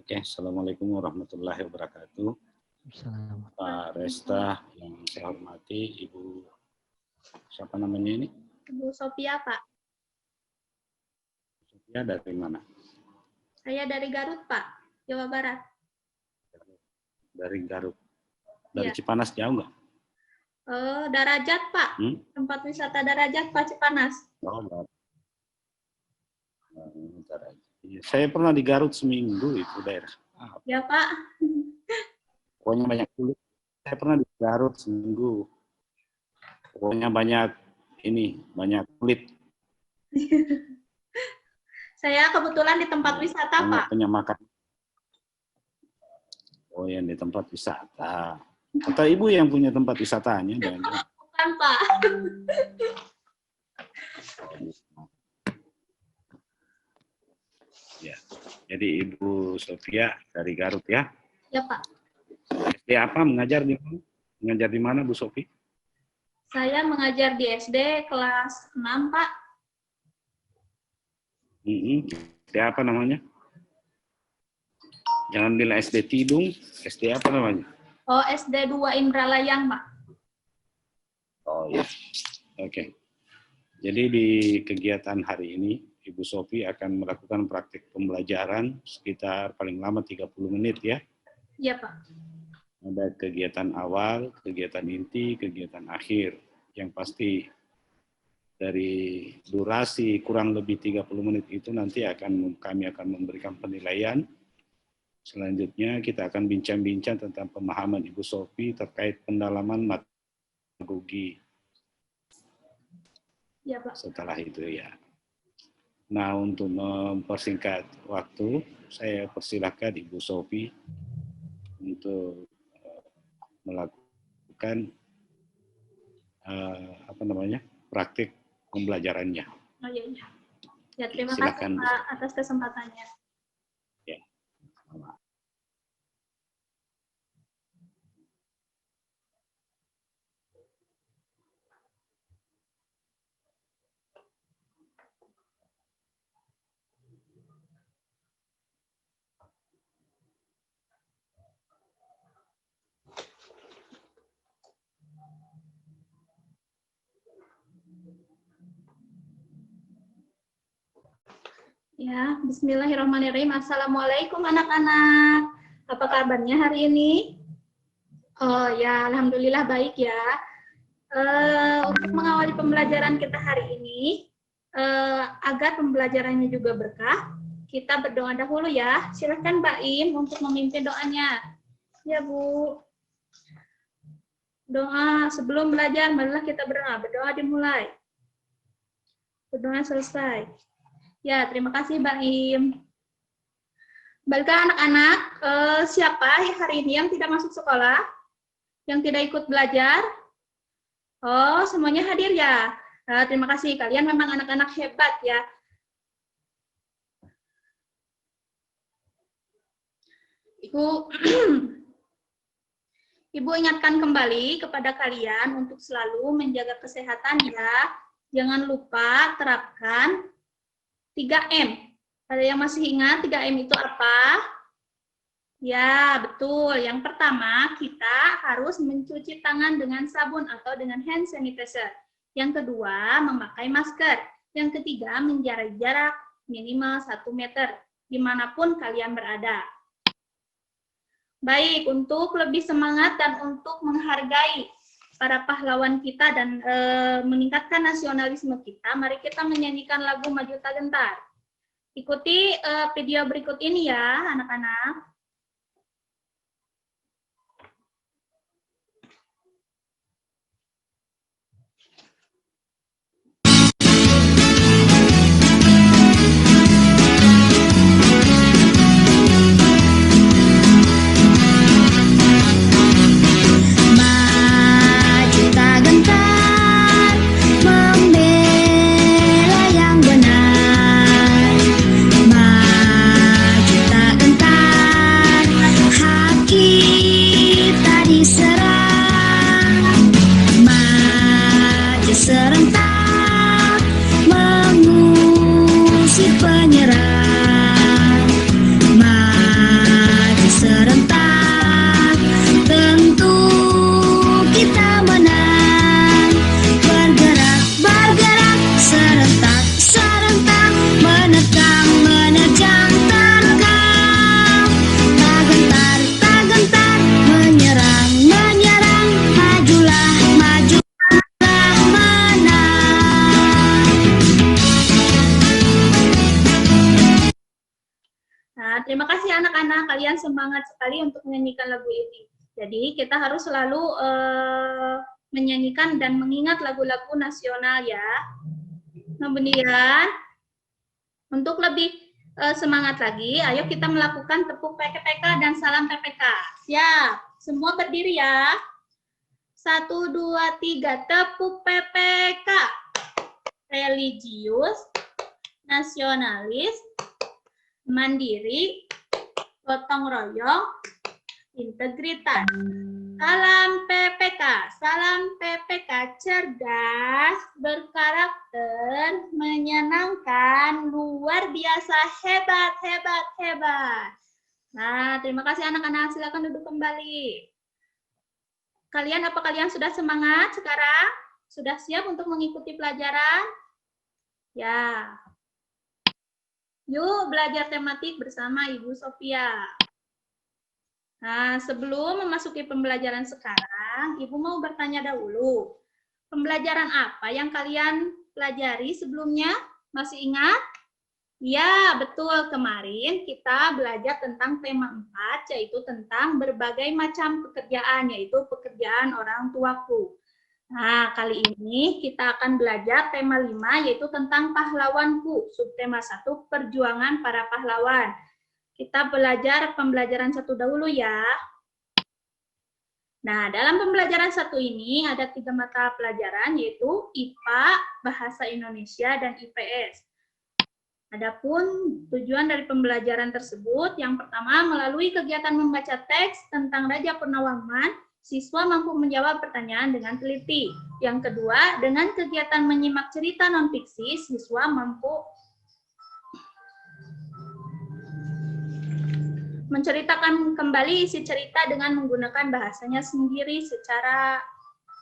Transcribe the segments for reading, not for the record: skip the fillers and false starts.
Oke, Assalamualaikum warahmatullahi wabarakatuh. Assalamualaikum. Pak Resta yang saya hormati, Ibu siapa namanya ini? Ibu Sophia, Pak. Sophia dari mana? Saya dari Garut, Pak, Jawa Barat. Dari Garut. Dari Iya. Cipanas jauh nggak? Darajat, Pak. Tempat wisata Darajat, Pak, Cipanas. Oh, Garut. Darajat. Iya, saya pernah di Garut seminggu itu daerah. Ya, Pak. Pokoknya banyak kulit. Saya pernah di Garut seminggu. Pokoknya banyak kulit. Saya kebetulan di tempat wisata, Pak. Banyak makan. Oh, yang di tempat wisata. Atau Ibu yang punya tempat wisatanya? Bukan, Pak. Ya. Jadi Ibu Sophia dari Garut ya? Ya, Pak. SD apa? Mengajar di mana? Mengajar di mana, Bu Sophie? Saya mengajar di SD kelas 6, Pak. SD apa namanya? Jangan bilang SD Tidung, SD apa namanya? Oh, SD 2 Indralayang, Pak. Oh ya, oke. Jadi di kegiatan hari ini, Ibu Sophie akan melakukan praktik pembelajaran sekitar paling lama 30 menit ya. Iya, Pak. Ada kegiatan awal, kegiatan inti, kegiatan akhir. Yang pasti dari durasi kurang lebih 30 menit itu nanti kami akan memberikan penilaian. Selanjutnya kita akan bincang-bincang tentang pemahaman Ibu Sophie terkait pendalaman matematika. Iya, Pak. Setelah itu ya. Nah, untuk mempersingkat waktu, saya persilahkan Ibu Sophie untuk melakukan praktik pembelajarannya. Oh, iya, iya. Ya, terima Silakan, kasih, Pak, atas kesempatannya. Ya. Ya, bismillahirrahmanirrahim. Assalamualaikum anak-anak. Apa kabarnya hari ini? Oh ya, alhamdulillah baik ya. Untuk mengawali pembelajaran kita hari ini, agar pembelajarannya juga berkah, kita berdoa dahulu ya. Silakan Mbak Im untuk memimpin doanya. Ya Bu. Doa sebelum belajar, marilah kita berdoa. Berdoa dimulai. Berdoa selesai. Ya, terima kasih Mbak Im. Baiklah anak-anak, siapa hari ini yang tidak masuk sekolah? Yang tidak ikut belajar? Oh, semuanya hadir ya? Terima kasih, kalian memang anak-anak hebat ya. Ibu ingatkan kembali kepada kalian untuk selalu menjaga kesehatan ya. Jangan lupa terapkan 3M. Ada yang masih ingat 3M itu apa? Ya, betul. Yang pertama, kita harus mencuci tangan dengan sabun atau dengan hand sanitizer. Yang kedua, memakai masker. Yang ketiga, menjaga jarak minimal 1 meter dimanapun kalian berada. Baik, untuk lebih semangat dan untuk menghargai para pahlawan kita dan meningkatkan nasionalisme kita, mari kita menyanyikan lagu Maju Tak Gentar. Ikuti video berikut ini ya, anak-anak. Maju tak gentar, membela yang benar. Maju tak gentar. Nah, terima kasih anak-anak, kalian semangat sekali untuk menyanyikan lagu ini. Jadi kita harus selalu menyanyikan dan mengingat lagu-lagu nasional ya. Kemudian untuk lebih semangat lagi, ayo kita melakukan tepuk PPK dan salam PPK. Siap, semua berdiri ya. 1, 2, 3, tepuk PPK. Religius, nasionalis, mandiri, gotong royong, integritas. Salam PPK, cerdas, berkarakter, menyenangkan, luar biasa, hebat, hebat, hebat. Nah, terima kasih anak-anak, silakan duduk kembali. Apa kalian sudah semangat sekarang? Sudah siap untuk mengikuti pelajaran? Ya. Yuk belajar tematik bersama Ibu Sofia. Nah, sebelum memasuki pembelajaran sekarang, Ibu mau bertanya dahulu. Pembelajaran apa yang kalian pelajari sebelumnya? Masih ingat? Ya, betul. Kemarin kita belajar tentang tema 4, yaitu tentang berbagai macam pekerjaan, yaitu pekerjaan orang tuaku. Nah, kali ini kita akan belajar tema 5, yaitu tentang pahlawanku. Subtema 1, perjuangan para pahlawan. Kita belajar pembelajaran 1 dahulu ya. Nah, dalam pembelajaran 1 ini ada 3 mata pelajaran, yaitu IPA, Bahasa Indonesia, dan IPS. Adapun tujuan dari pembelajaran tersebut, yang pertama melalui kegiatan membaca teks tentang Raja Purnawarman, siswa mampu menjawab pertanyaan dengan teliti. Yang kedua, dengan kegiatan menyimak cerita non-fiksi, siswa mampu menceritakan kembali isi cerita dengan menggunakan bahasanya sendiri secara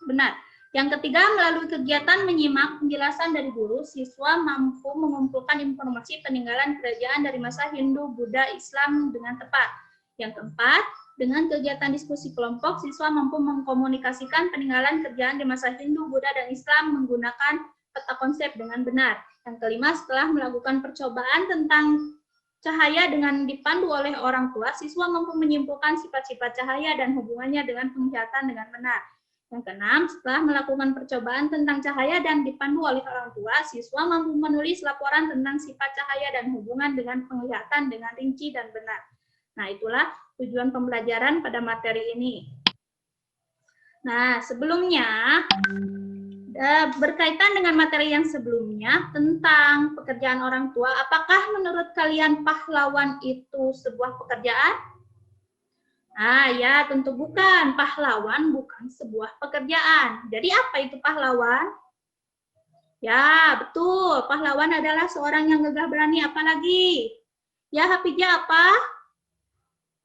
benar. Yang ketiga, melalui kegiatan menyimak penjelasan dari guru, siswa mampu mengumpulkan informasi peninggalan kerajaan dari masa Hindu, Buddha, Islam dengan tepat. Yang keempat, dengan kegiatan diskusi kelompok, siswa mampu mengkomunikasikan peninggalan kerajaan di masa Hindu, Buddha, dan Islam menggunakan peta konsep dengan benar. Yang kelima, setelah melakukan percobaan tentang cahaya dengan dipandu oleh orang tua, siswa mampu menyimpulkan sifat-sifat cahaya dan hubungannya dengan penglihatan dengan benar. Yang keenam, setelah melakukan percobaan tentang cahaya dan dipandu oleh orang tua, siswa mampu menulis laporan tentang sifat cahaya dan hubungan dengan penglihatan dengan rinci dan benar. Nah, itulah tujuan pembelajaran pada materi ini. Nah, sebelumnya, berkaitan dengan materi yang sebelumnya tentang pekerjaan orang tua, apakah menurut kalian pahlawan itu sebuah pekerjaan? Ah ya, tentu bukan. Pahlawan bukan sebuah pekerjaan. Jadi apa itu pahlawan? Ya, betul. Pahlawan adalah seorang yang gagah berani, apalagi? Ya, Hafidja apa?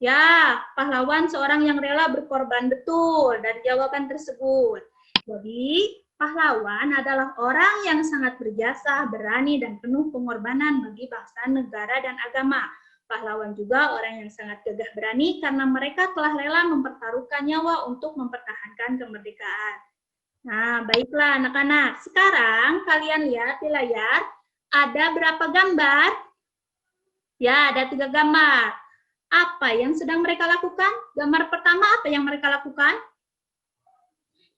Ya, pahlawan seorang yang rela berkorban, betul dari jawaban tersebut. Jadi, pahlawan adalah orang yang sangat berjasa, berani, dan penuh pengorbanan bagi bangsa, negara, dan agama. Pahlawan juga orang yang sangat gagah berani karena mereka telah rela mempertaruhkan nyawa untuk mempertahankan kemerdekaan. Nah, baiklah anak-anak. Sekarang kalian lihat di layar, ada berapa gambar? Ya, ada 3 gambar. Apa yang sedang mereka lakukan? Gambar pertama apa yang mereka lakukan?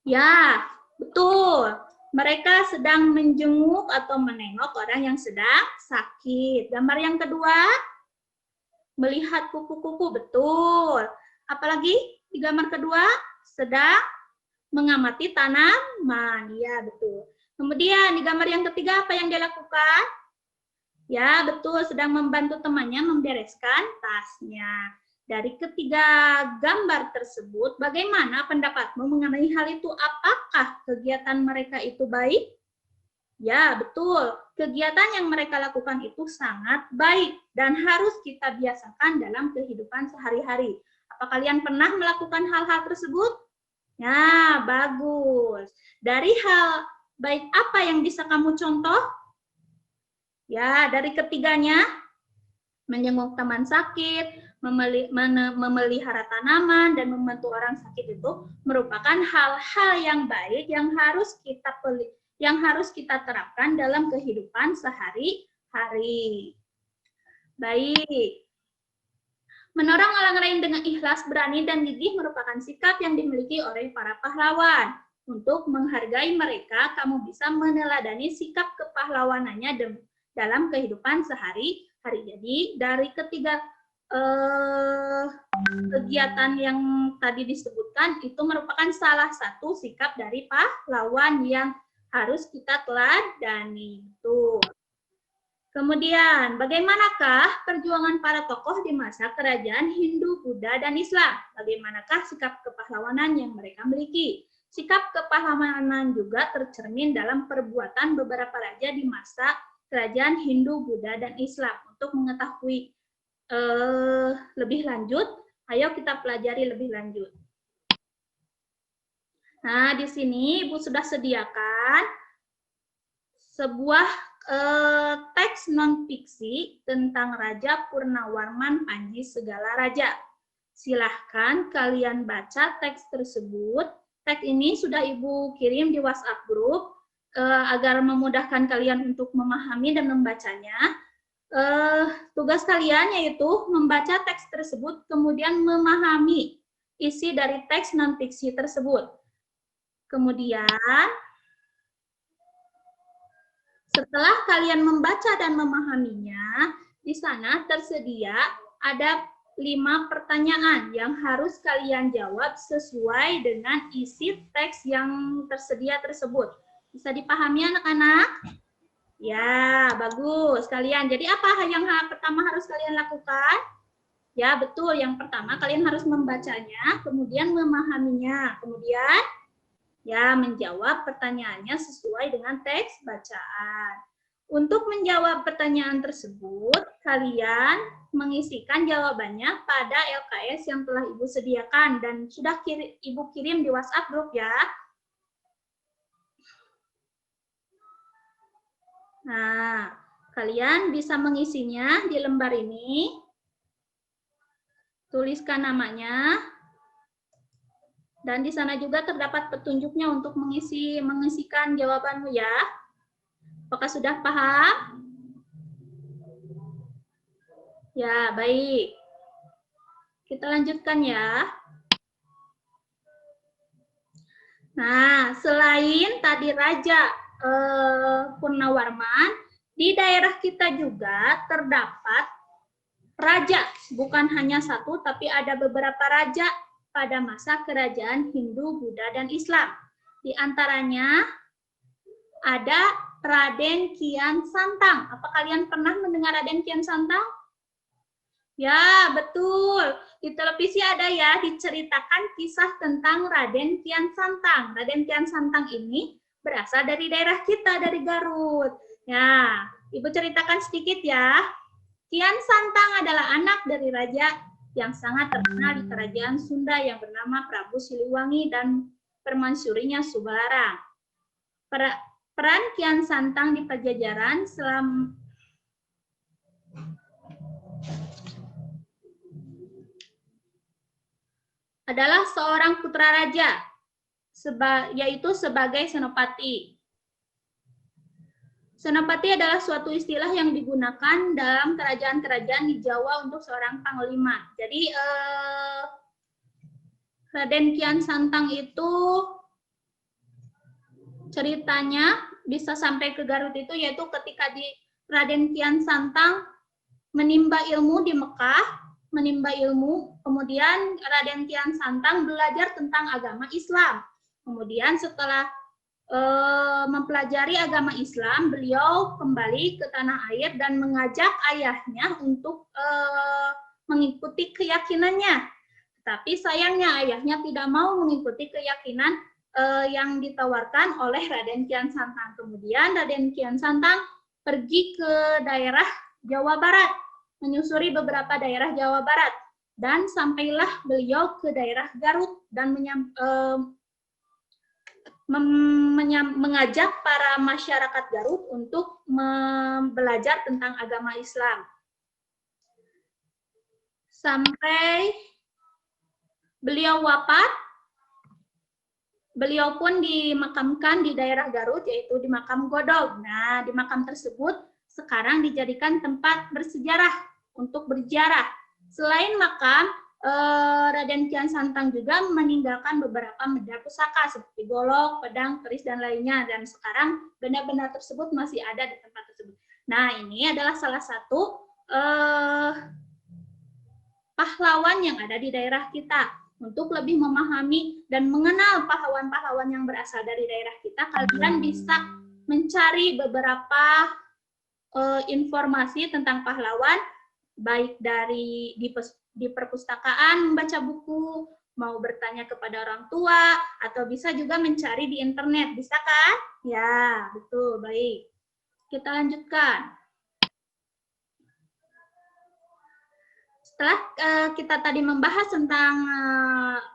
Ya, betul. Mereka sedang menjenguk atau menengok orang yang sedang sakit. Gambar yang kedua, melihat kuku-kuku, betul. Apalagi di gambar kedua, sedang mengamati tanaman, ya betul. Kemudian di gambar yang ketiga, apa yang dia lakukan? Ya betul, sedang membantu temannya membereskan tasnya. Dari ketiga gambar tersebut, bagaimana pendapatmu mengenai hal itu? Apakah kegiatan mereka itu baik? Ya, betul. Kegiatan yang mereka lakukan itu sangat baik dan harus kita biasakan dalam kehidupan sehari-hari. Apa kalian pernah melakukan hal-hal tersebut? Ya, bagus. Dari hal baik apa yang bisa kamu contoh? Ya, dari ketiganya, menjenguk teman sakit, memelihara tanaman, dan membantu orang sakit itu merupakan hal-hal yang baik yang harus kita terapkan dalam kehidupan sehari-hari. Baik. Menorong orang lain dengan ikhlas, berani, dan gigih merupakan sikap yang dimiliki oleh para pahlawan. Untuk menghargai mereka, kamu bisa meneladani sikap kepahlawanannya dalam kehidupan sehari-hari. Jadi, dari ketiga kegiatan yang tadi disebutkan, itu merupakan salah satu sikap dari pahlawan yang harus kita teladani. Tuh. Kemudian, bagaimanakah perjuangan para tokoh di masa kerajaan Hindu, Buddha, dan Islam? Bagaimanakah sikap kepahlawanan yang mereka miliki? Sikap kepahlawanan juga tercermin dalam perbuatan beberapa raja di masa kerajaan Hindu, Buddha, dan Islam. Untuk mengetahui lebih lanjut, ayo kita pelajari lebih lanjut. Nah, di sini Ibu sudah sediakan sebuah teks non-fiksi tentang Raja Purnawarman Panji Segala Raja. Silahkan kalian baca teks tersebut. Teks ini sudah Ibu kirim di WhatsApp grup agar memudahkan kalian untuk memahami dan membacanya. Tugas kalian yaitu membaca teks tersebut, kemudian memahami isi dari teks non-fiksi tersebut. Kemudian, setelah kalian membaca dan memahaminya, di sana tersedia ada 5 pertanyaan yang harus kalian jawab sesuai dengan isi teks yang tersedia tersebut. Bisa dipahami anak-anak? Ya, bagus kalian. Jadi apa yang pertama harus kalian lakukan? Ya, betul. Yang pertama kalian harus membacanya, kemudian memahaminya. Kemudian ya, menjawab pertanyaannya sesuai dengan teks bacaan. Untuk menjawab pertanyaan tersebut, kalian mengisikan jawabannya pada LKS yang telah Ibu sediakan dan sudah Ibu kirim di WhatsApp grup ya. Nah, kalian bisa mengisinya di lembar ini. Tuliskan namanya. Dan di sana juga terdapat petunjuknya untuk mengisikan jawabanmu ya. Apakah sudah paham? Ya, baik. Kita lanjutkan ya. Nah, selain tadi Raja Purnawarman, di daerah kita juga terdapat raja. Bukan hanya satu, tapi ada beberapa raja pada masa kerajaan Hindu, Buddha, dan Islam. Di antaranya ada Raden Kian Santang. Apa kalian pernah mendengar Raden Kian Santang? Ya, betul. Di televisi ada ya, diceritakan kisah tentang Raden Kian Santang. Raden Kian Santang ini berasal dari daerah kita, dari Garut. Ya, Ibu ceritakan sedikit ya. Kian Santang adalah anak dari raja yang sangat terkenal di kerajaan Sunda yang bernama Prabu Siliwangi dan permaisurinya Subalarang. Peran Kian Santang di Pajajaran adalah seorang putra raja, yaitu sebagai senopati. Senopati adalah suatu istilah yang digunakan dalam kerajaan-kerajaan di Jawa untuk seorang panglima. Jadi Raden Kian Santang itu ceritanya bisa sampai ke Garut itu yaitu ketika Raden Kian Santang menimba ilmu di Mekah, kemudian Raden Kian Santang belajar tentang agama Islam. Kemudian setelah mempelajari agama Islam, beliau kembali ke tanah air dan mengajak ayahnya untuk mengikuti keyakinannya. Tapi sayangnya ayahnya tidak mau mengikuti keyakinan yang ditawarkan oleh Raden Kian Santang. Kemudian Raden Kian Santang pergi ke daerah Jawa Barat, menyusuri beberapa daerah Jawa Barat, dan sampailah beliau ke daerah Garut dan mengajak para masyarakat Garut untuk belajar tentang agama Islam. Sampai beliau wafat, beliau pun dimakamkan di daerah Garut, yaitu di makam Godog. Nah, di makam tersebut sekarang dijadikan tempat bersejarah untuk berziarah. Selain makam, Raden Kian Santang juga meninggalkan beberapa benda pusaka seperti golok, pedang, keris, dan lainnya. Dan sekarang benda-benda tersebut masih ada di tempat tersebut. Nah, ini adalah salah satu pahlawan yang ada di daerah kita. Untuk lebih memahami dan mengenal pahlawan-pahlawan yang berasal dari daerah kita, kalian bisa mencari beberapa informasi tentang pahlawan, baik dari di perpustakaan, membaca buku, mau bertanya kepada orang tua, atau bisa juga mencari di internet. Bisa kan? Ya, betul. Baik. Kita lanjutkan. Setelah kita tadi membahas tentang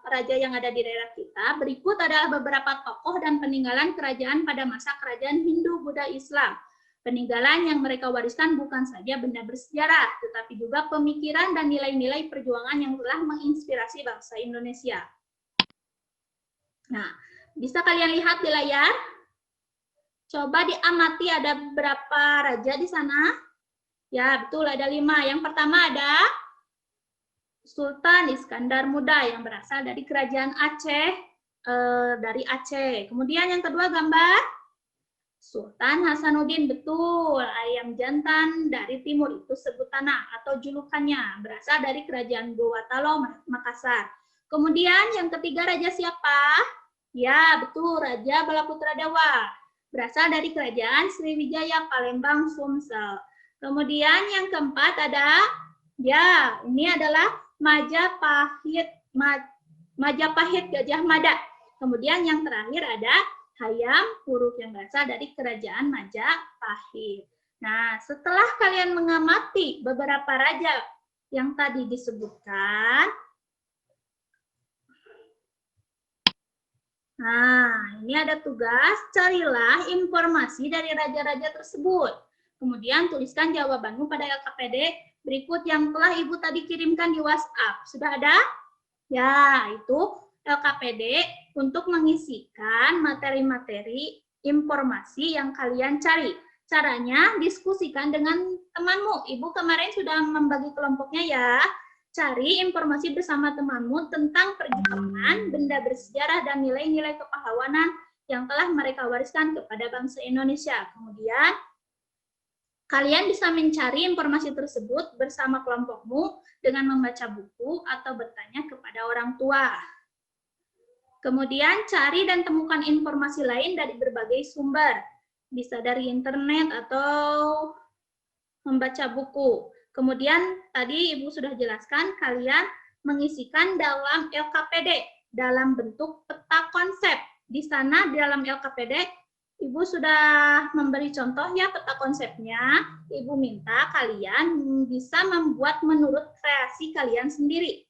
raja yang ada di daerah kita, berikut adalah beberapa tokoh dan peninggalan kerajaan pada masa kerajaan Hindu, Buddha, Islam. Peninggalan yang mereka wariskan bukan saja benda bersejarah, tetapi juga pemikiran dan nilai-nilai perjuangan yang telah menginspirasi bangsa Indonesia. Nah, bisa kalian lihat di layar? Coba diamati ada berapa raja di sana? Ya, betul, ada 5. Yang pertama ada Sultan Iskandar Muda yang berasal dari kerajaan Aceh, dari Aceh. Kemudian yang kedua gambar Sultan Hasanuddin, betul, ayam jantan dari timur, itu sebutannya atau julukannya, berasal dari kerajaan Gowatalo, Makassar. Kemudian yang ketiga raja siapa? Ya, betul, Raja Balaputra Dewa, berasal dari kerajaan Sriwijaya, Palembang, Sumsel. Kemudian yang keempat ada, ya, ini adalah Majapahit Gajah Mada. Kemudian yang terakhir ada Hayam Wuruk yang berasal dari kerajaan Majapahit. Nah, setelah kalian mengamati beberapa raja yang tadi disebutkan, nah, ini ada tugas, carilah informasi dari raja-raja tersebut. Kemudian tuliskan jawabanmu pada LKPD berikut yang telah Ibu tadi kirimkan di WhatsApp. Sudah ada? Ya, itu LKPD untuk mengisikan materi-materi informasi yang kalian cari. Caranya diskusikan dengan temanmu. Ibu kemarin sudah membagi kelompoknya ya. Cari informasi bersama temanmu tentang perjuangan, benda bersejarah, dan nilai-nilai kepahlawanan yang telah mereka wariskan kepada bangsa Indonesia. Kemudian kalian bisa mencari informasi tersebut bersama kelompokmu dengan membaca buku atau bertanya kepada orang tua. Kemudian cari dan temukan informasi lain dari berbagai sumber. Bisa dari internet atau membaca buku. Kemudian tadi Ibu sudah jelaskan kalian mengisikan dalam LKPD dalam bentuk peta konsep. Di sana di dalam LKPD Ibu sudah memberi contoh ya peta konsepnya. Ibu minta kalian bisa membuat menurut kreasi kalian sendiri.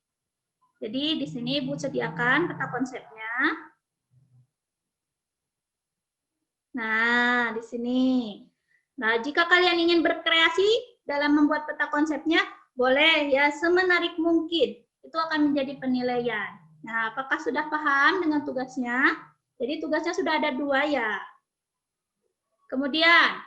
Jadi di sini Ibu sediakan peta konsepnya. Nah, di sini. Nah, jika kalian ingin berkreasi dalam membuat peta konsepnya, boleh ya semenarik mungkin. Itu akan menjadi penilaian. Nah, apakah sudah paham dengan tugasnya? Jadi tugasnya sudah ada 2 ya. Kemudian,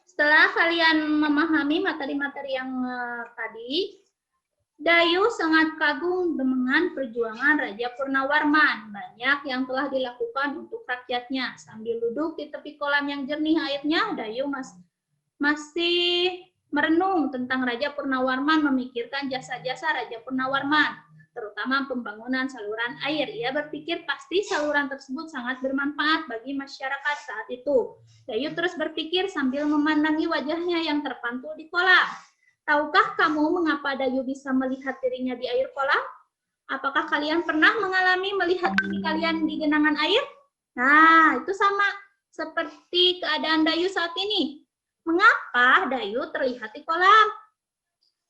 setelah kalian memahami materi-materi yang tadi, Dayu sangat kagum dengan perjuangan Raja Purnawarman. Banyak yang telah dilakukan untuk rakyatnya. Sambil duduk di tepi kolam yang jernih airnya, Dayu masih merenung tentang Raja Purnawarman, memikirkan jasa-jasa Raja Purnawarman, terutama pembangunan saluran air. Ia berpikir pasti saluran tersebut sangat bermanfaat bagi masyarakat saat itu. Dayu terus berpikir sambil memandangi wajahnya yang terpantul di kolam. Tahukah kamu mengapa Dayu bisa melihat dirinya di air kolam? Apakah kalian pernah mengalami melihat diri kalian di genangan air? Nah, itu sama seperti keadaan Dayu saat ini. Mengapa Dayu terlihat di kolam?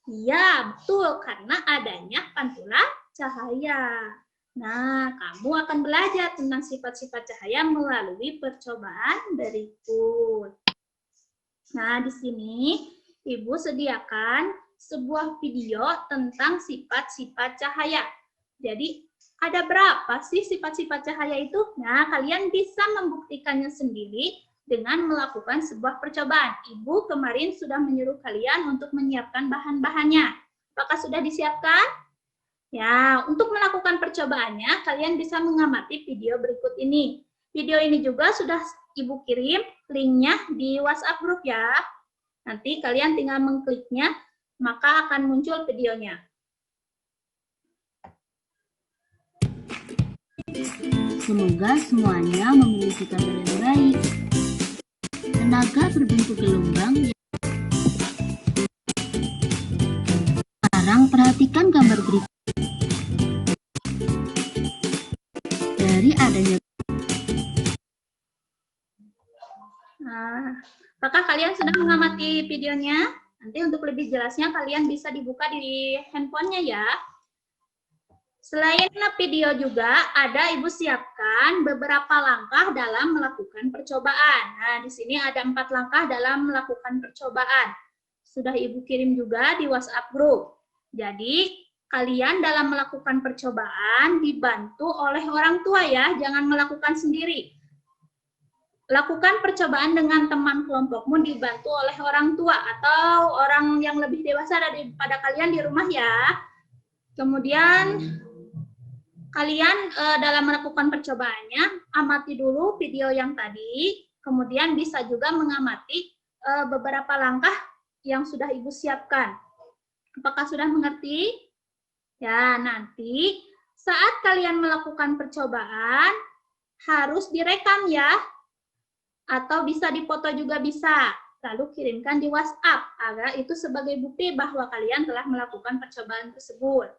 Ya, betul, karena adanya pantulan cahaya. Nah, kamu akan belajar tentang sifat-sifat cahaya melalui percobaan berikut. Nah, di sini Ibu sediakan sebuah video tentang sifat-sifat cahaya. Jadi, ada berapa sih sifat-sifat cahaya itu? Nah, kalian bisa membuktikannya sendiri dengan melakukan sebuah percobaan. Ibu kemarin sudah menyuruh kalian untuk menyiapkan bahan-bahannya. Apakah sudah disiapkan? Ya, untuk melakukan percobaannya, kalian bisa mengamati video berikut ini. Video ini juga sudah Ibu kirim linknya di WhatsApp grup ya. Nanti kalian tinggal mengkliknya, maka akan muncul videonya. Semoga semuanya memiliki kabar yang baik. Tenaga berbentuk gelombang. Sekarang perhatikan gambar berikut. Dari adanya. Nah, apakah kalian sudah mengamati videonya? Nanti untuk lebih jelasnya kalian bisa dibuka di handphonenya ya. Selain video juga, ada Ibu siapkan beberapa langkah dalam melakukan percobaan. Nah, di sini ada 4 langkah dalam melakukan percobaan. Sudah Ibu kirim juga di WhatsApp group. Jadi, kalian dalam melakukan percobaan dibantu oleh orang tua ya, jangan melakukan sendiri. Lakukan percobaan dengan teman kelompokmu dibantu oleh orang tua atau orang yang lebih dewasa daripada kalian di rumah ya. Kemudian kalian dalam melakukan percobaannya, amati dulu video yang tadi, kemudian bisa juga mengamati beberapa langkah yang sudah Ibu siapkan. Apakah sudah mengerti? Ya, nanti saat kalian melakukan percobaan, harus direkam ya, atau bisa dipoto juga bisa, lalu kirimkan di WhatsApp, agar itu sebagai bukti bahwa kalian telah melakukan percobaan tersebut.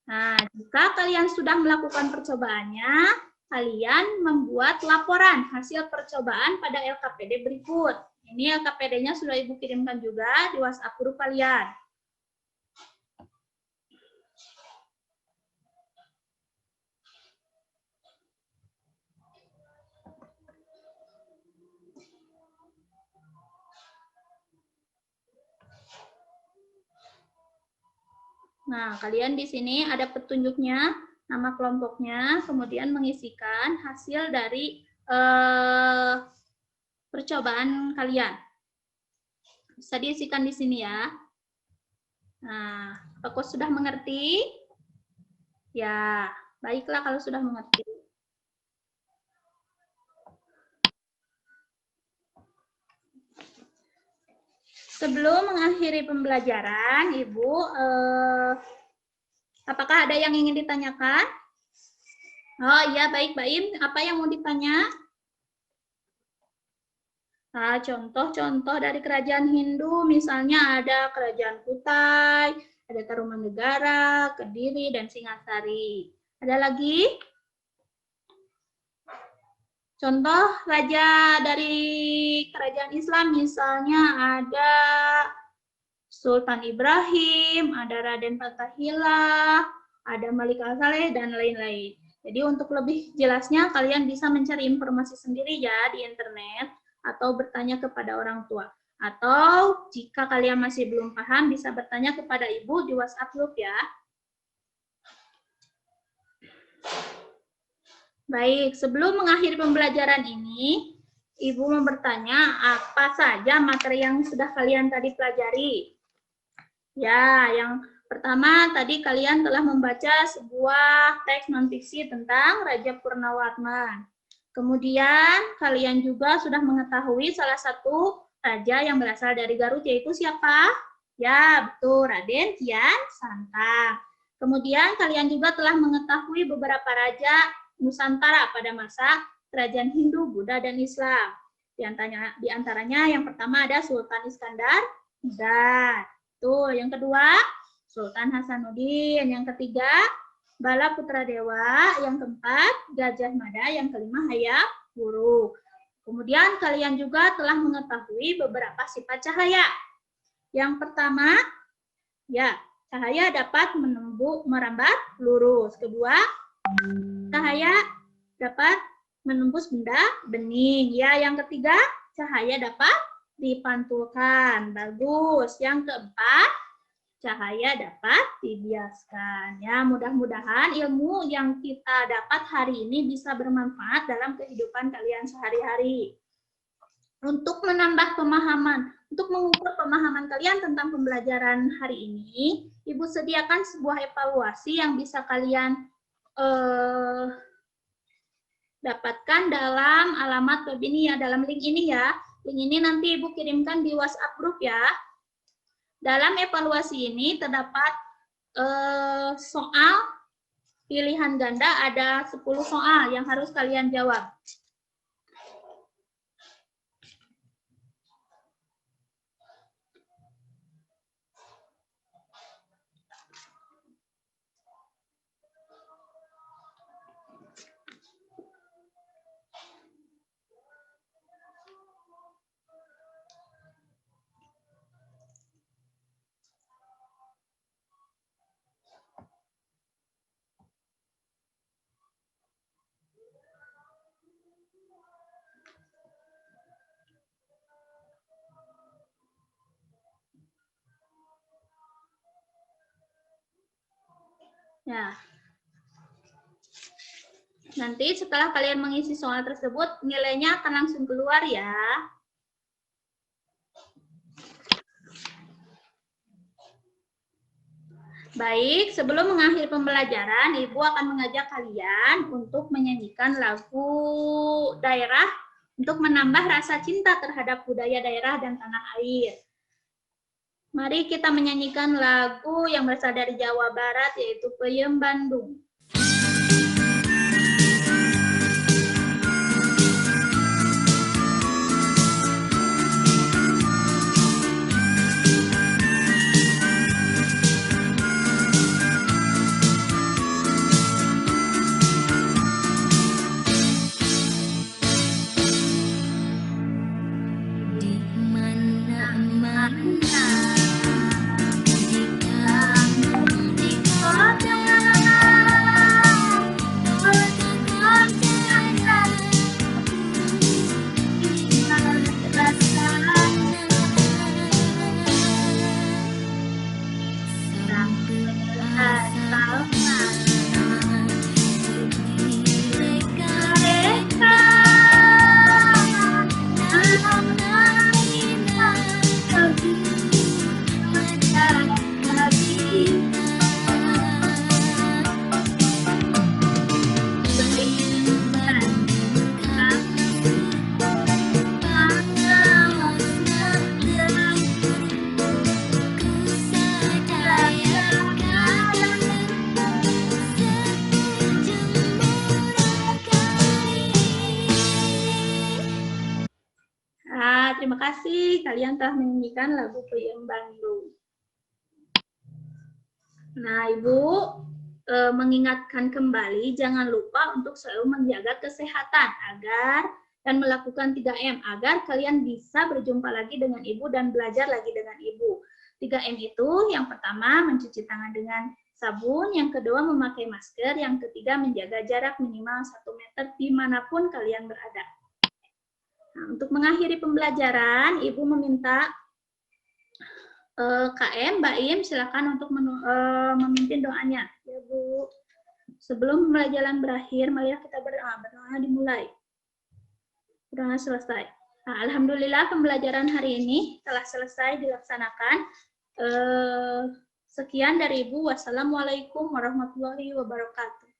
Nah, jika kalian sudah melakukan percobaannya, kalian membuat laporan hasil percobaan pada LKPD berikut. Ini LKPD-nya sudah Ibu kirimkan juga di WhatsApp grup kalian. Nah, kalian di sini ada petunjuknya, nama kelompoknya, kemudian mengisikan hasil dari percobaan kalian. Bisa diisikan di sini ya. Nah, apakah sudah mengerti? Ya, baiklah kalau sudah mengerti. Sebelum mengakhiri pembelajaran, Ibu, apakah ada yang ingin ditanyakan? Oh iya, baik, Baim. Apa yang mau ditanya? Nah, contoh-contoh dari kerajaan Hindu, misalnya ada Kerajaan Kutai, ada Tarumanegara, Kediri, dan Singasari. Ada lagi? Contoh raja dari kerajaan Islam, misalnya ada Sultan Ibrahim, ada Raden Fatahillah, ada Malik Al-Saleh, dan lain-lain. Jadi untuk lebih jelasnya, kalian bisa mencari informasi sendiri ya di internet, atau bertanya kepada orang tua. Atau jika kalian masih belum paham, bisa bertanya kepada Ibu di WhatsApp group ya. Baik, sebelum mengakhiri pembelajaran ini, Ibu mau bertanya apa saja materi yang sudah kalian tadi pelajari. Ya, yang pertama tadi kalian telah membaca sebuah teks non-fiksi tentang Raja Purnawarman. Kemudian kalian juga sudah mengetahui salah satu raja yang berasal dari Garut, yaitu siapa? Ya, betul, Raden Kian Santang. Kemudian kalian juga telah mengetahui beberapa raja Nusantara pada masa kerajaan Hindu, Buddha, dan Islam. Di antaranya yang pertama ada Sultan Iskandar Muda. Tuh, yang kedua Sultan Hasanuddin. Yang ketiga Bala Putra Dewa. Yang keempat Gajah Mada. Yang kelima Hayam Wuruk. Kemudian kalian juga telah mengetahui beberapa sifat cahaya. Yang pertama, ya, cahaya dapat merambat lurus. Kedua, cahaya dapat menembus benda bening. Ya, yang ketiga, cahaya dapat dipantulkan. Bagus. Yang keempat, cahaya dapat dibiaskan. Ya, mudah-mudahan ilmu yang kita dapat hari ini bisa bermanfaat dalam kehidupan kalian sehari-hari. Untuk menambah pemahaman, untuk mengukur pemahaman kalian tentang pembelajaran hari ini, Ibu sediakan sebuah evaluasi yang bisa kalian dapatkan dalam alamat web ini ya, dalam link ini ya. Link ini nanti Ibu kirimkan di WhatsApp grup ya. Dalam evaluasi ini terdapat soal pilihan ganda, ada 10 soal yang harus kalian jawab. Ya. Nanti setelah kalian mengisi soal tersebut, nilainya akan langsung keluar ya. Baik, sebelum mengakhiri pembelajaran, Ibu akan mengajak kalian untuk menyanyikan lagu daerah untuk menambah rasa cinta terhadap budaya daerah dan tanah air. Mari kita menyanyikan lagu yang berasal dari Jawa Barat, yaitu Peyem Bandung. Terima kasih kalian telah menyanyikan lagu Peyem Bandung. Nah, Ibu mengingatkan kembali, jangan lupa untuk selalu menjaga kesehatan dan melakukan 3M agar kalian bisa berjumpa lagi dengan Ibu dan belajar lagi dengan Ibu. 3M itu yang pertama mencuci tangan dengan sabun, yang kedua memakai masker, yang ketiga menjaga jarak minimal 1 meter dimanapun kalian berada. Nah, untuk mengakhiri pembelajaran, Ibu meminta KM, Mbak Im, silakan untuk memimpin doanya. Ya, Bu. Sebelum pembelajaran berakhir, mari kita berdoa. Berdoa dimulai. Berdoa selesai. Nah, alhamdulillah pembelajaran hari ini telah selesai dilaksanakan. Sekian dari Ibu. Wassalamualaikum warahmatullahi wabarakatuh.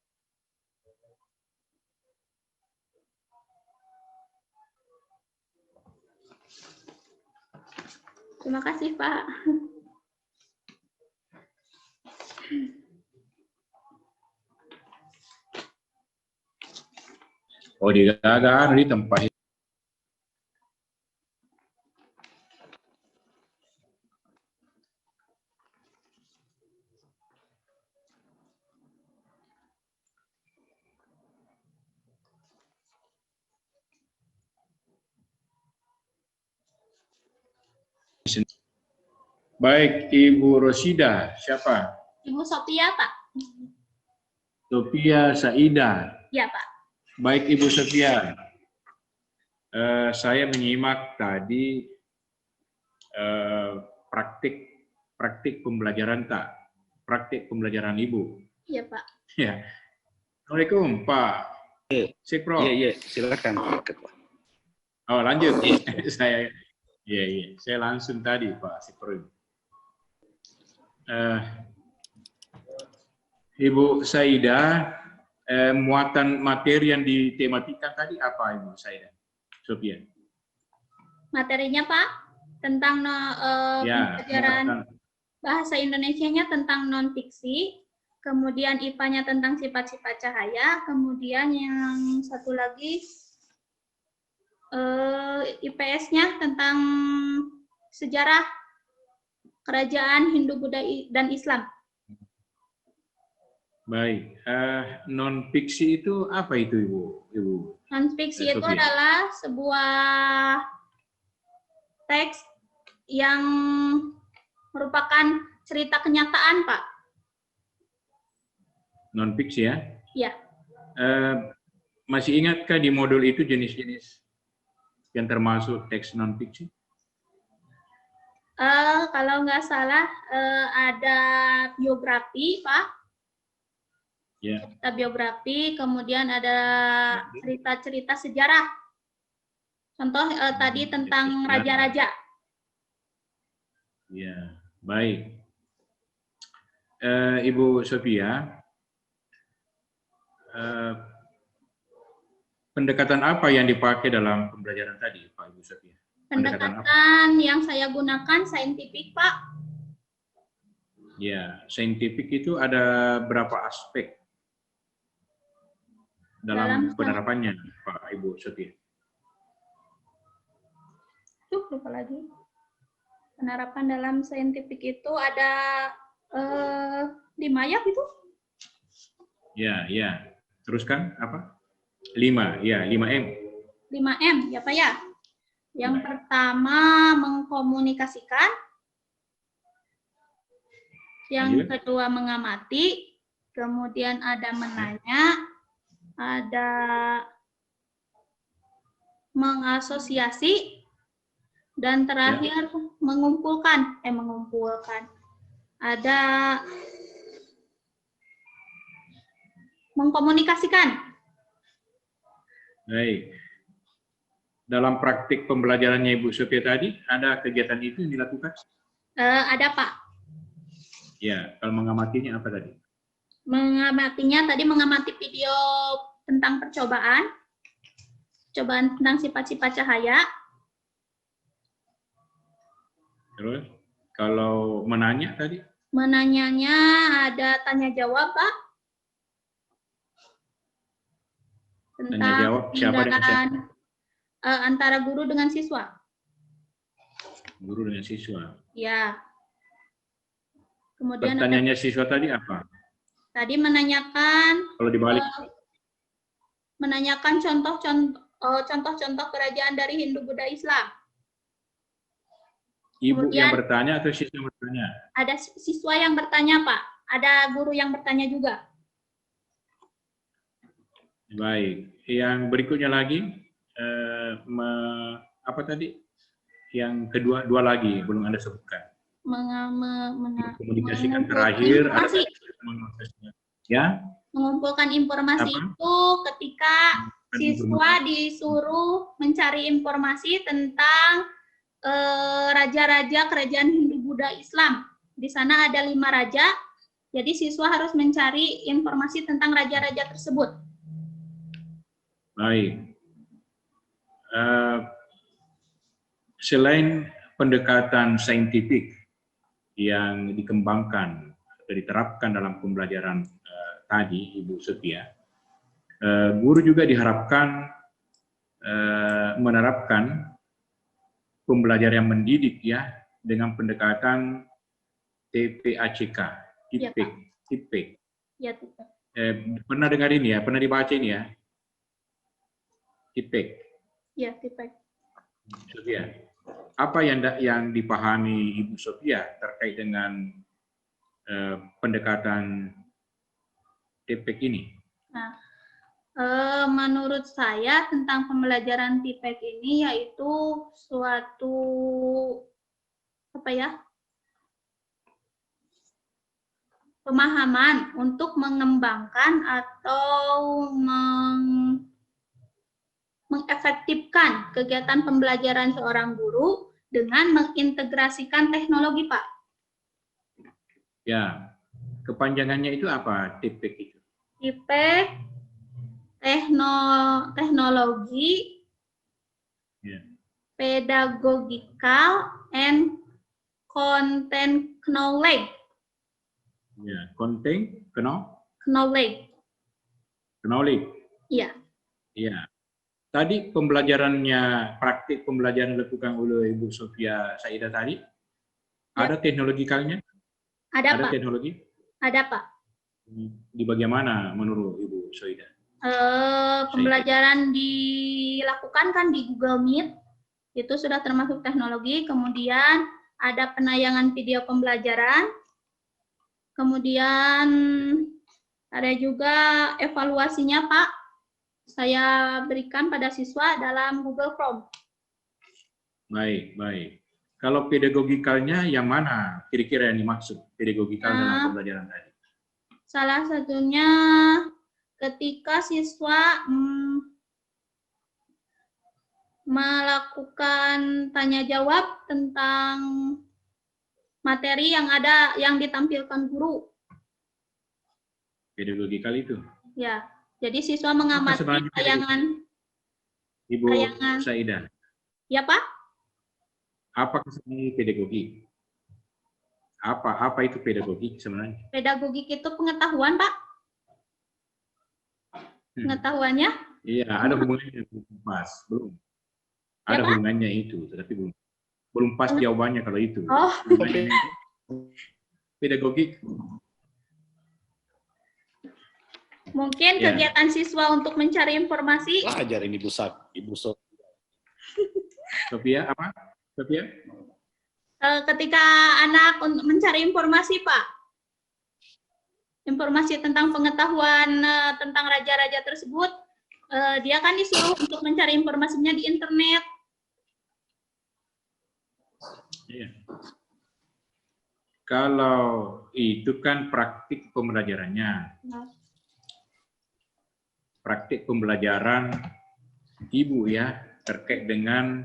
Terima kasih, Pak. Oh, digagaan di tempat. Baik, Ibu Rosida, siapa? Ibu Sophia, Pak. Sophia Saida. Ya, Pak. Baik, Ibu Sophia. Saya menyimak tadi praktik praktik pembelajaran tak? Praktik pembelajaran Ibu. Iya, Pak. Ya. Assalamualaikum, Pak Sikpro. Iya, silakan Pak Ketua. Oh, lanjut. Saya langsung tadi, Pak Sikpro. Ibu Saida, muatan materi yang ditematikan tadi apa, Ibu Saida? Sophia. Materinya, Pak, tentang pelajaran bahasa Indonesianya tentang non-fiksi, kemudian IPA-nya tentang sifat-sifat cahaya, kemudian yang satu lagi IPS-nya tentang sejarah kerajaan Hindu, Buddha, dan Islam. Baik, non-fiksi itu apa itu, Ibu? Non-fiksi itu Sophia. adalah sebuah teks yang merupakan cerita kenyataan, Pak. Non-fiksi ya? Ya. Masih ingatkah di modul itu jenis-jenis yang termasuk teks non-fiksi? Kalau nggak salah ada biografi, Pak. Ya. Cerita biografi, kemudian ada cerita-cerita sejarah. Contoh tadi tentang raja-raja. Ya, baik. Ibu Sophia, pendekatan apa yang dipakai dalam pembelajaran tadi, Pak Ibu Sophia? Pendekatan yang saya gunakan saintifik, Pak. Ya, saintifik itu ada berapa aspek dalam penerapannya, Pak Ibu Sophia? Lupa lagi. Penerapan dalam saintifik itu ada 5 ya itu? Ya. Teruskan apa? 5, ya 5M. 5M, ya Pak ya. Yang pertama mengkomunikasikan. Yang kedua mengamati. Kemudian ada menanya. Ada mengasosiasi. Dan terakhir mengumpulkan. Ada mengkomunikasikan. Baik. Dalam praktik pembelajarannya Ibu Sophia tadi, ada kegiatan itu yang dilakukan? Ada, Pak. Ya, kalau mengamatinya apa tadi? Mengamatinya tadi mengamati video tentang percobaan tentang sifat-sifat cahaya. Terus, kalau menanya tadi? Menanyanya ada tanya jawab, Pak. Tanya jawab siapa dengan siapa? Antara guru dengan siswa. Guru dengan siswa. Ya. Kemudian pertanyaannya siswa tadi apa? Tadi menanyakan. Kalau dibalik. Menanyakan contoh-contoh kerajaan dari Hindu, Buddha, Islam. Ibu Kemudian, yang bertanya atau siswa yang bertanya? Ada siswa yang bertanya, Pak. Ada guru yang bertanya juga. Baik. Yang berikutnya lagi, apa tadi? Yang kedua, dua lagi belum Anda sebutkan. Komunikasikan terakhir. Ya. Mengumpulkan informasi itu ketika siswa disuruh mencari informasi tentang raja-raja kerajaan Hindu, Buddha, Islam. Di sana ada 5 raja, jadi siswa harus mencari informasi tentang raja-raja tersebut. Baik. Selain pendekatan saintifik yang dikembangkan atau diterapkan dalam pembelajaran tadi, Ibu Sophia, guru juga diharapkan menerapkan pembelajaran yang mendidik ya dengan pendekatan TPACK, TIPEK. Ya, TIPEK. Pernah dengar ini ya? Pernah dibaca ini ya? TIPEK. Ya, TIPEK. Sophia, apa yang dipahami Ibu Sophia terkait dengan pendekatan TIPEK ini? Nah, menurut saya tentang pembelajaran TIPEK ini yaitu suatu pemahaman untuk mengembangkan atau mengefektifkan kegiatan pembelajaran seorang guru dengan mengintegrasikan teknologi, Pak. Ya, kepanjangannya itu apa? TPEK itu. TPEK, teknologi, Ya. pedagogical, and content knowledge. Ya, content Knowledge. knowledge. Iya. Iya. Tadi pembelajarannya, praktik pembelajaran dilakukan oleh Ibu Sofia Saidah tadi, ada teknologikalnya? Ada, Pak. Teknologi? Ada, Pak. Di bagian mana menurut Ibu Saidah? Pembelajaran dilakukan kan di Google Meet, itu sudah termasuk teknologi. Kemudian ada penayangan video pembelajaran. Kemudian ada juga evaluasinya, Pak. Saya berikan pada siswa dalam Google Form. Baik, baik. Kalau pedagogikalnya yang mana kira-kira yang dimaksud pedagogikal dalam pembelajaran tadi? Salah satunya ketika siswa melakukan tanya jawab tentang materi yang ditampilkan guru. Pedagogikal itu. Ya. Jadi siswa mengamati tayangan Ibu Saidah. Ya, Pak? Apa sebenarnya pedagogi? Apa itu pedagogi sebenarnya? Pedagogik itu pengetahuan, Pak. Pengetahuannya? Iya, ada hubungannya belum pas, belum. Ada hubungannya itu, tetapi belum pas jawabannya kalau itu. Oh. Pedagogik. Mungkin kegiatan siswa untuk mencari informasi. Ajarin Ibu Sofia, apa? Sofia? Ketika anak mencari informasi, Pak. Informasi tentang pengetahuan tentang raja-raja tersebut, dia kan disuruh untuk mencari informasinya di internet. Iya. Kalau itu kan praktik pembelajarannya. Praktik pembelajaran Ibu ya, terkait dengan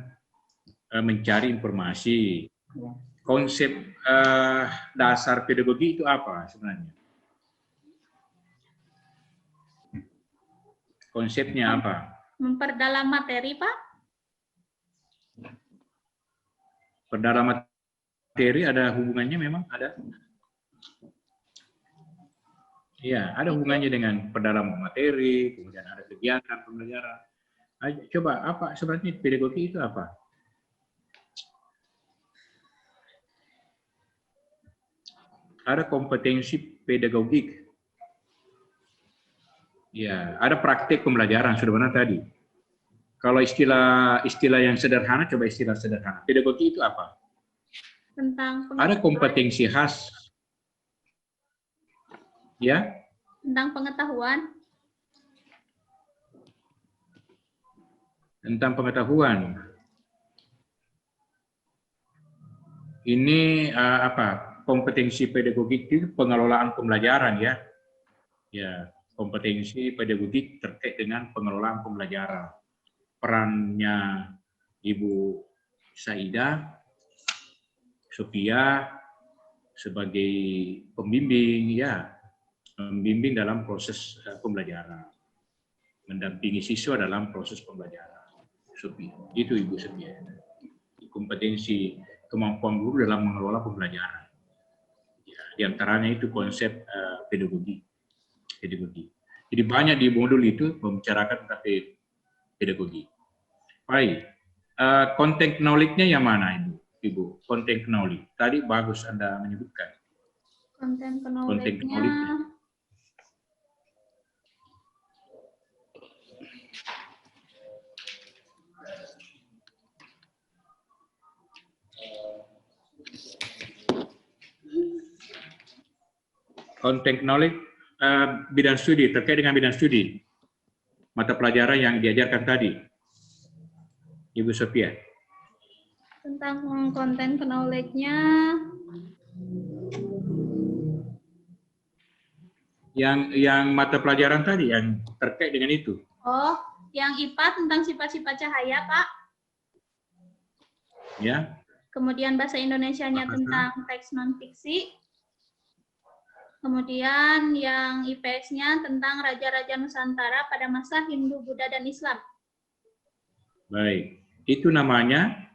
mencari informasi. Konsep dasar pedagogi itu apa sebenarnya? Konsepnya apa? Memperdalam materi, Pak. Perdalam materi ada hubungannya memang? Ada? Iya, ada hubungannya dengan pendalaman materi, kemudian ada kegiatan pembelajaran. Coba, apa sebenarnya pedagogi itu apa? Ada kompetensi pedagogik. Ya, ada praktik pembelajaran, sudah benar tadi. Kalau istilah yang sederhana, coba istilah sederhana. Pedagogi itu apa? Tentang ada kompetensi khas. Ya? Tentang pengetahuan. Tentang pengetahuan. Ini apa? Kompetensi pedagogik itu pengelolaan pembelajaran ya. Ya, kompetensi pedagogik terkait dengan pengelolaan pembelajaran. Perannya Ibu Saidah, Sofia sebagai pembimbing ya, membimbing dalam proses pembelajaran, mendampingi siswa dalam proses pembelajaran. Sofia, itu Ibu Sofia. Kompetensi kemampuan guru dalam mengelola pembelajaran. Ya, di antaranya itu konsep pedagogi. Jadi banyak di modul itu membicarakan tentang pedagogi. Baik, content knowledge-nya yang mana Ibu? Content knowledge. Tadi bagus Anda menyebutkan. Content knowledge-nya. Content knowledge, bidang studi, terkait dengan bidang studi. Mata pelajaran yang diajarkan tadi. Ibu Sofia. Tentang content knowledge-nya. Yang mata pelajaran tadi yang terkait dengan itu. Oh, yang IPA tentang sifat-sifat cahaya, Pak. Ya. Kemudian bahasa Indonesianya tentang teks non-fiksi. Kemudian yang IPS-nya tentang Raja-Raja Nusantara pada masa Hindu, Buddha, dan Islam. Baik. Itu namanya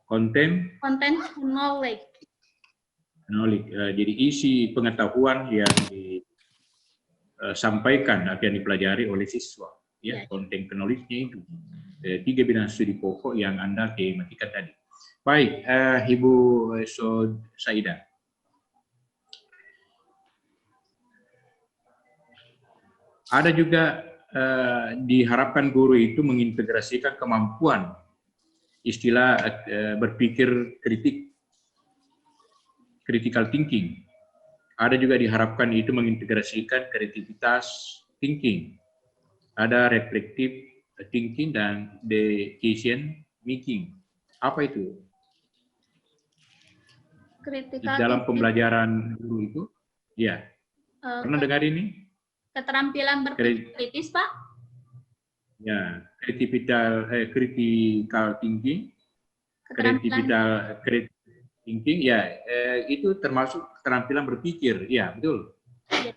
konten Knowledge. Jadi isi pengetahuan yang disampaikan atau yang dipelajari oleh siswa. Ya, konten knowledge-nya itu. 3 bidang studi pokok yang Anda tematikan tadi. Baik, Ibu Saida. Ada juga diharapkan guru itu mengintegrasikan kemampuan istilah berpikir critical thinking. Ada juga diharapkan itu mengintegrasikan kreativitas thinking. Ada reflective thinking dan decision making. Apa itu? Di dalam pembelajaran guru itu? Ya. Pernah dengar ini? Keterampilan berpikir kritis, Pak? Ya, critical thinking, critical thinking, ya, itu termasuk keterampilan berpikir, ya, betul. Ya.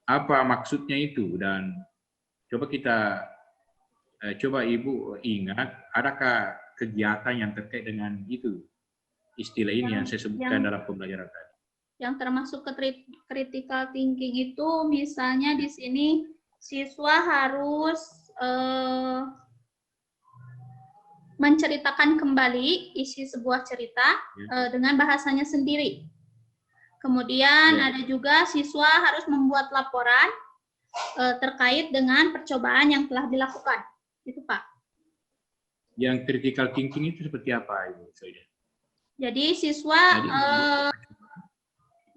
Apa maksudnya itu? Dan coba Ibu ingat, adakah kegiatan yang terkait dengan itu? Istilah ini yang saya sebutkan dalam pembelajaran tadi. Yang termasuk critical thinking itu, misalnya di sini siswa harus menceritakan kembali isi sebuah cerita dengan bahasanya sendiri. Kemudian ada juga siswa harus membuat laporan terkait dengan percobaan yang telah dilakukan. Itu, Pak. Yang critical thinking itu seperti apa, Ibu? Jadi siswa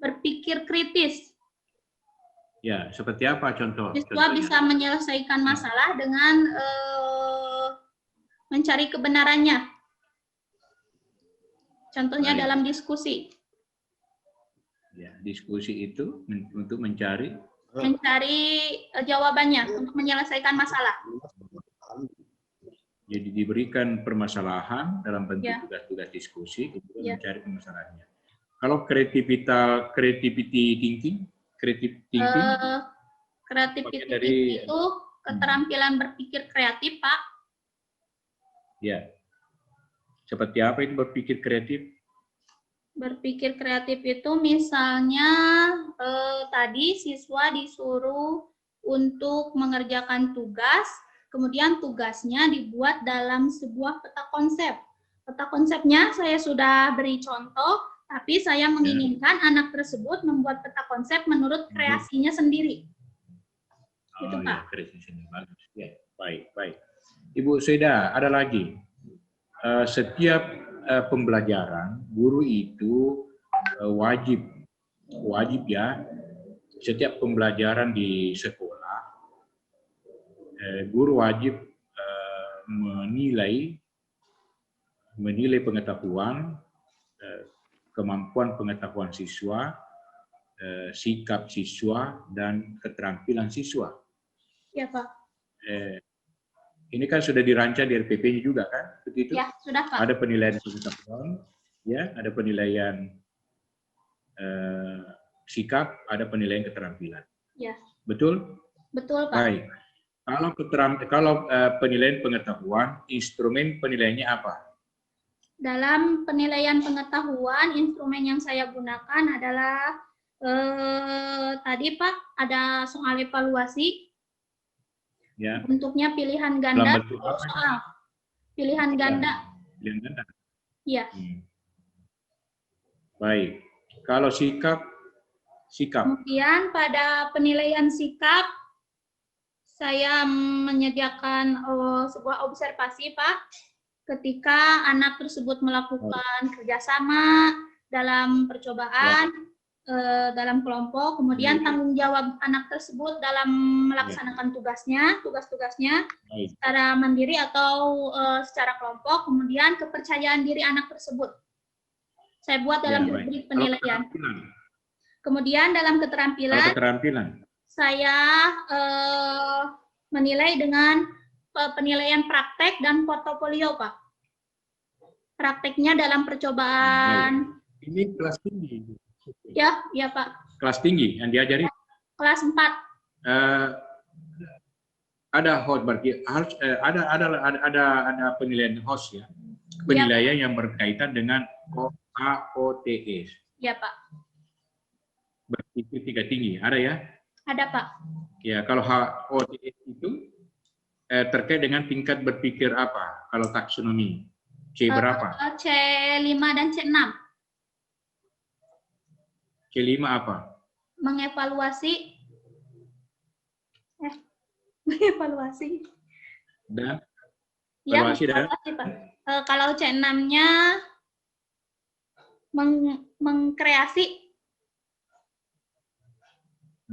berpikir kritis. Ya, seperti apa contohnya? Siswa bisa menyelesaikan masalah dengan mencari kebenarannya. Contohnya dalam diskusi. Ya, diskusi itu untuk mencari jawabannya, untuk menyelesaikan masalah. Jadi diberikan permasalahan dalam bentuk tugas-tugas diskusi untuk mencari permasalahannya. Kalau creativity thinking itu keterampilan berpikir kreatif, Pak. Ya. Seperti apa itu berpikir kreatif? Berpikir kreatif itu misalnya tadi siswa disuruh untuk mengerjakan tugas, kemudian tugasnya dibuat dalam sebuah peta konsep. Peta konsepnya saya sudah beri contoh, tapi saya menginginkan anak tersebut membuat peta konsep menurut kreasinya sendiri. Itu, Pak. Kreasi sendiri. Bagus. Ya, baik. Ibu Seda, ada lagi. Setiap pembelajaran, guru itu wajib ya, setiap pembelajaran di sekolah, guru wajib menilai pengetahuan, kemampuan pengetahuan siswa, sikap siswa, dan keterampilan siswa. Ya, Pak. Ini kan sudah dirancang di RPP-nya juga kan? Begitu? Ya, sudah, Pak. Ada penilaian pengetahuan, ya, ada penilaian sikap, ada penilaian keterampilan. Ya. Betul? Betul, Pak. Baik. Kalau penilaian pengetahuan, instrumen penilaiannya apa? Dalam penilaian pengetahuan, instrumen yang saya gunakan adalah tadi, Pak, ada soal evaluasi. Ya. Bentuknya pilihan ganda. Soal pilihan ganda. Pilihan ganda. Iya. Baik. Kalau sikap. Kemudian pada penilaian sikap, saya menyediakan sebuah observasi, Pak. Ketika anak tersebut melakukan kerjasama dalam percobaan, dalam kelompok, kemudian tanggung jawab anak tersebut dalam melaksanakan tugas-tugasnya secara mandiri atau secara kelompok, kemudian kepercayaan diri anak tersebut. Saya buat dalam rubrik penilaian. Kemudian dalam Kalau keterampilan, keterampilan, saya menilai dengan penilaian praktek dan portofolio, Pak. Prakteknya dalam percobaan. ini kelas tinggi. Ya, ya Pak. Kelas tinggi yang diajari. Kelas 4. Ada host berarti harus ada penilaian host ya. Penilaian yang berkaitan dengan HOTS. Ya, Pak. Berpikir tingkat tinggi. Ada ya? Ada, Pak. Ya, kalau HOTS itu terkait dengan tingkat berpikir apa? Kalau taksonomi C berapa? C5 dan C6. C5 apa? Mengevaluasi Dan ya, evaluasi dan mengevaluasi, Pak. Kalau C6-nya mengkreasi.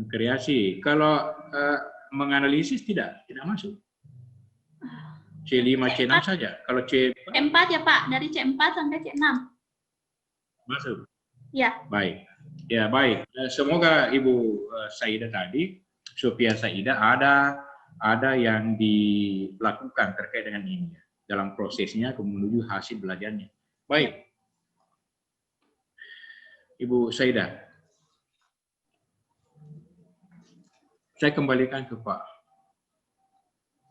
kreasi. Kalau menganalisis tidak masuk. C5, C6 saja. Kalau C4 ya Pak, dari C4 sampai C6. masuk. Ya. Baik. Ya, baik. Semoga Ibu Saida tadi, Sophia Saida, ada yang dilakukan terkait dengan ini dalam prosesnya menuju hasil belajarnya. Baik. Ibu Saida. Saya kembalikan ke Pak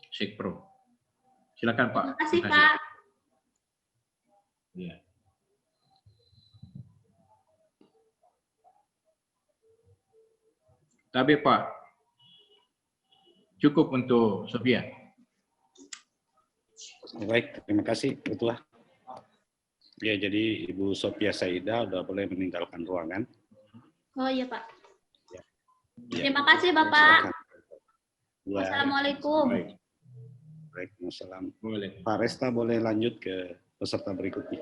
Sekpro. Silakan Pak. Terima kasih Pak. Ya. Tapi Pak, cukup untuk Sophia. Baik, terima kasih Ketua. Ya, jadi Ibu Sophia Saida udah boleh meninggalkan ruangan. Oh iya Pak. Ya. Terima kasih Bapak. Ya. Wassalamualaikum. Baik. Waalaikumsalam. Boleh. Pak Resta boleh lanjut ke peserta berikutnya.